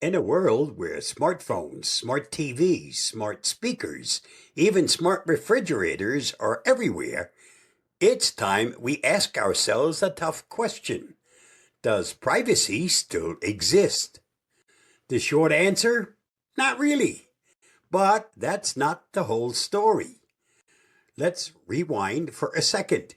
In a world where smartphones, smart TVs, smart speakers, even smart refrigerators are everywhere, it's time we ask ourselves a tough question. Does privacy still exist? The short answer? Not really. But that's not the whole story. Let's rewind for a second.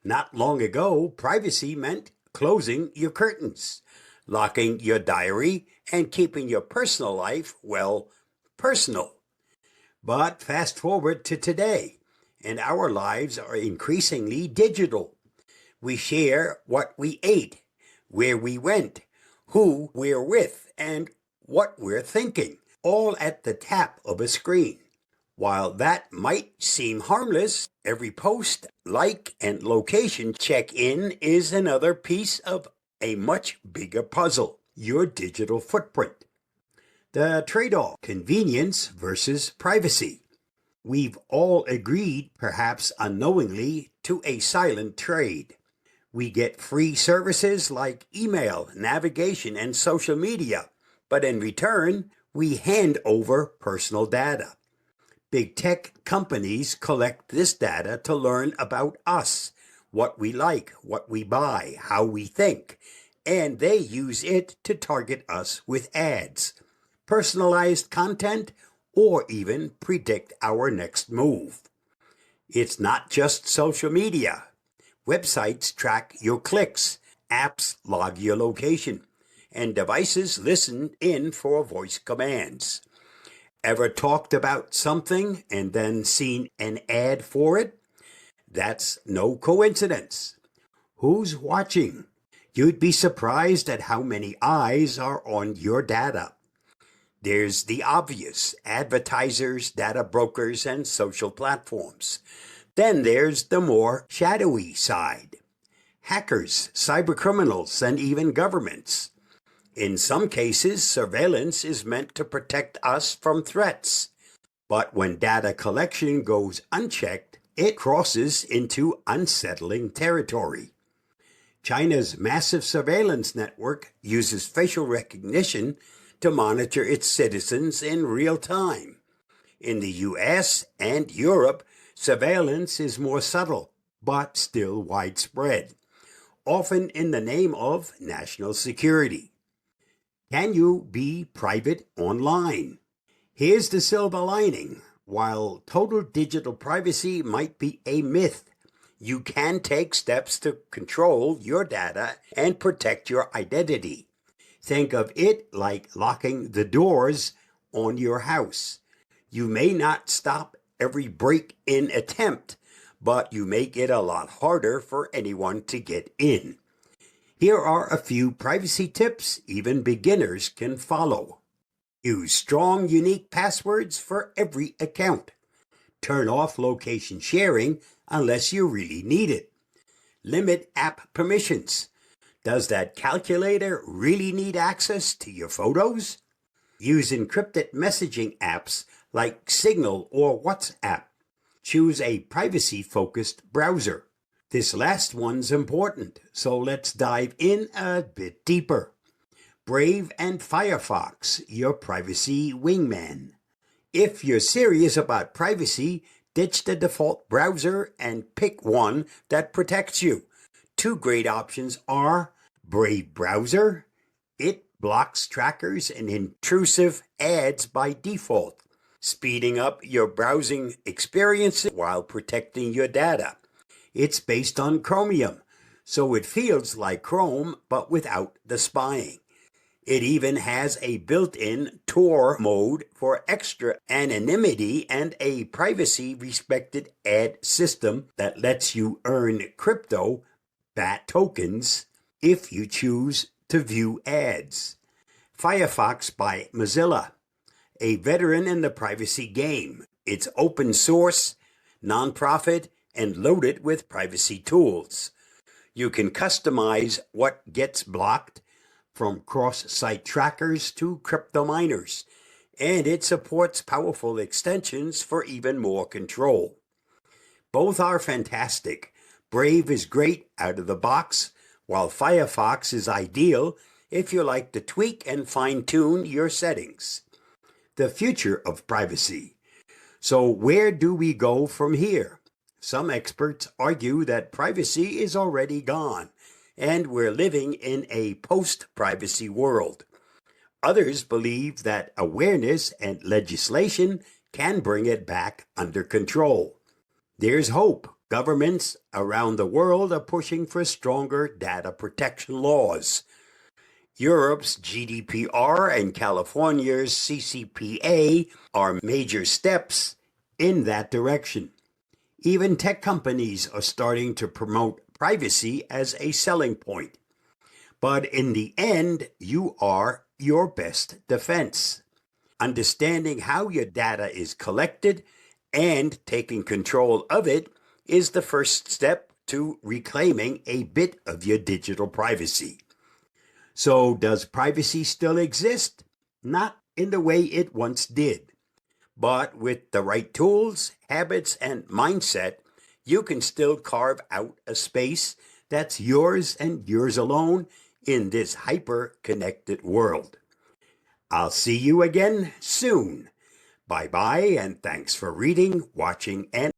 Not long ago, privacy meant closing your curtains, locking your diary, and keeping your personal life, well, personal. But fast forward to today, and our lives are increasingly digital. We share what we ate, where we went, who we're with, and what we're thinking, all at the tap of a screen. While that might seem harmless, every post, like, and location check-in is another piece of a much bigger puzzle, your digital footprint. The trade-off, convenience versus privacy. We've all agreed, perhaps unknowingly, to a silent trade. We get free services like email, navigation, and social media, but in return, we hand over personal data. Big tech companies collect this data to learn about us, what we like, what we buy, how we think, and they use it to target us with ads, personalized content, or even predict our next move. It's not just social media. Websites track your clicks, apps log your location, and devices listen in for voice commands. Ever talked about something and then seen an ad for it? That's no coincidence. Who's watching? You'd be surprised at how many eyes are on your data. There's the obvious: advertisers, data brokers, and social platforms. Then there's the more shadowy side: hackers, cybercriminals, and even governments. In some cases, surveillance is meant to protect us from threats. But when data collection goes unchecked, it crosses into unsettling territory. China's massive surveillance network uses facial recognition to monitor its citizens in real time. In the US and Europe, surveillance is more subtle, but still widespread, often in the name of national security. Can you be private online? Here's the silver lining. While total digital privacy might be a myth, you can take steps to control your data and protect your identity. Think of it like locking the doors on your house. You may not stop every break-in attempt, but you make it a lot harder for anyone to get in. Here are a few privacy tips even beginners can follow. Use strong, unique passwords for every account. Turn off location sharing unless you really need it. Limit app permissions. Does that calculator really need access to your photos? Use encrypted messaging apps like Signal or WhatsApp. Choose a privacy-focused browser. This last one's important, so let's dive in a bit deeper. Brave and Firefox, your privacy wingman. If you're serious about privacy, ditch the default browser and pick one that protects you. Two great options are Brave Browser. It blocks trackers and intrusive ads by default, speeding up your browsing experience while protecting your data. It's based on Chromium, so it feels like Chrome but without the spying. It even has a built-in Tor mode for extra anonymity and a privacy-respected ad system that lets you earn crypto, BAT tokens, if you choose to view ads. Firefox by Mozilla, a veteran in the privacy game. It's open source, nonprofit, and loaded with privacy tools. You can customize what gets blocked, from cross-site trackers to crypto miners, and it supports powerful extensions for even more control. Both are fantastic. Brave is great out of the box, while Firefox is ideal if you like to tweak and fine-tune your settings. The future of privacy. So where do we go from here? Some experts argue that privacy is already gone, and we're living in a post-privacy world. Others believe that awareness and legislation can bring it back under control. There's hope. Governments around the world are pushing for stronger data protection laws. Europe's GDPR and California's CCPA are major steps in that direction. Even tech companies are starting to promote privacy as a selling point. But in the end, you are your best defense. Understanding how your data is collected and taking control of it is the first step to reclaiming a bit of your digital privacy. So, does privacy still exist? Not in the way it once did. But with the right tools, habits, and mindset, you can still carve out a space that's yours and yours alone in this hyper-connected world. I'll see you again soon. Bye-bye, and thanks for reading, watching, and